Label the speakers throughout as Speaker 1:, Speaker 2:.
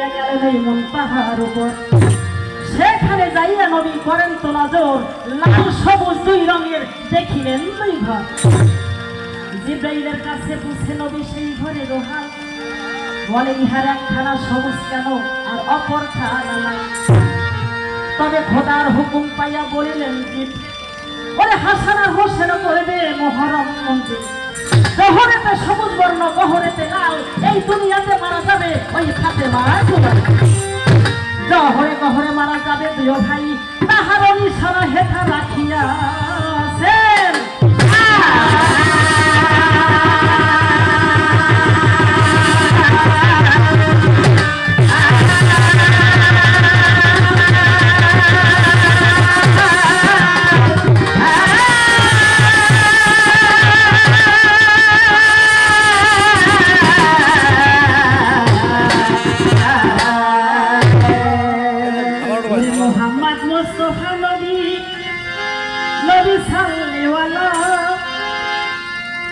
Speaker 1: নিয়ে গেলেন এই মুনতাহার উপর। সেখানে যাইয়া নবী করেন তো নজর, লাল সবুজ দুই রঙের দেখিলেন দুই ঘর। জিব্রাইলের কাছে পৌঁছে নবী সেই ঘরে রোহাল, বলে ইহার একখানা সবুজ কেন আর অপর খানা নাই। তবে খোদার হুকুম পাইয়া বলিলেন কি, বলে হাসান আর হোসেন করবে মহরম মন্দির। জহরেতে সবুজ বর্ণ, গহরেতে লাল, এই দুনিয়াতে মারা যাবে ওই ফাতেমা দুলাল। জহরে গহরে মারা যাবে দুই ভাই, তাহার নিশানা হেথা রাখিয়াছেন।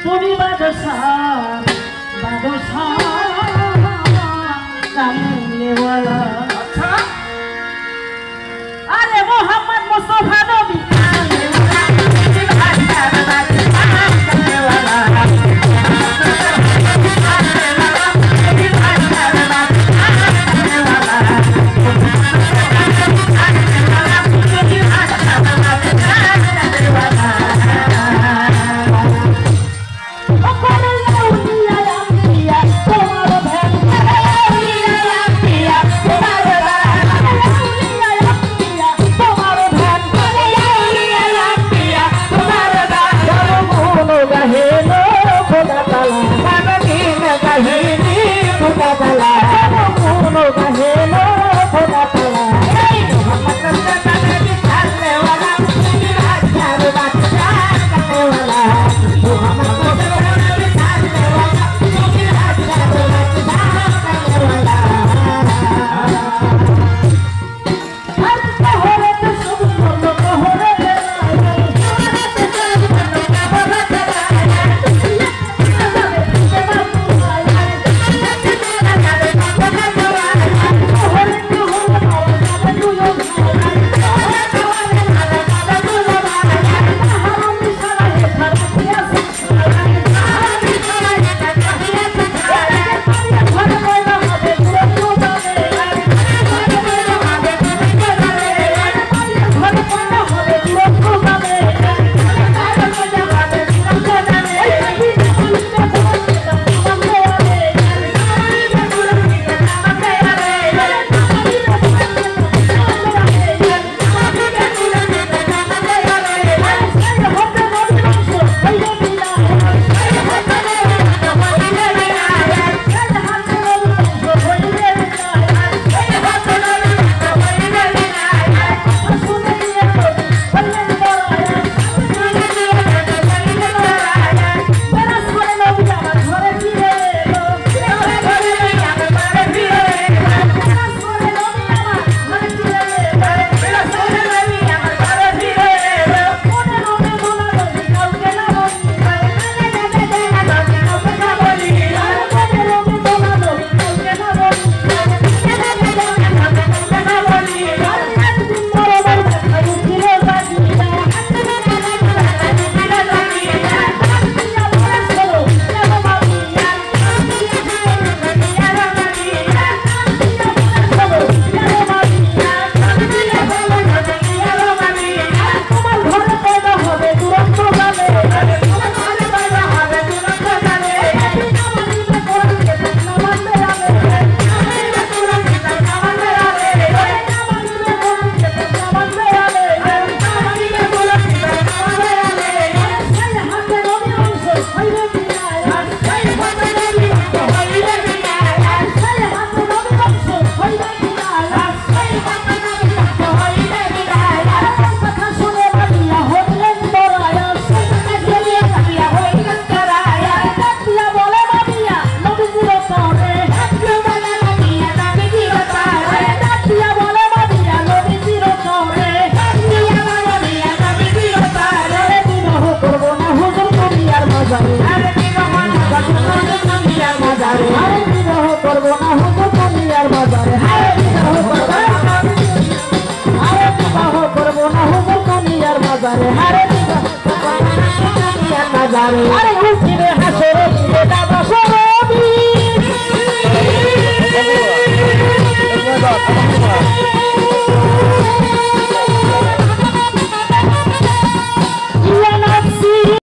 Speaker 1: তুমি বাদশাহ বাদশাহ কামনেওয়ালা। আরে মোহাম্মদ মুস্তাফা নবী
Speaker 2: কানিয়ার বাজারে হারে বিবাহ করবো না হুজুর কানিয়ার বাজারে হারে বিবাহ কানিয়ার বাজারে আরে উঠিবে হাসরে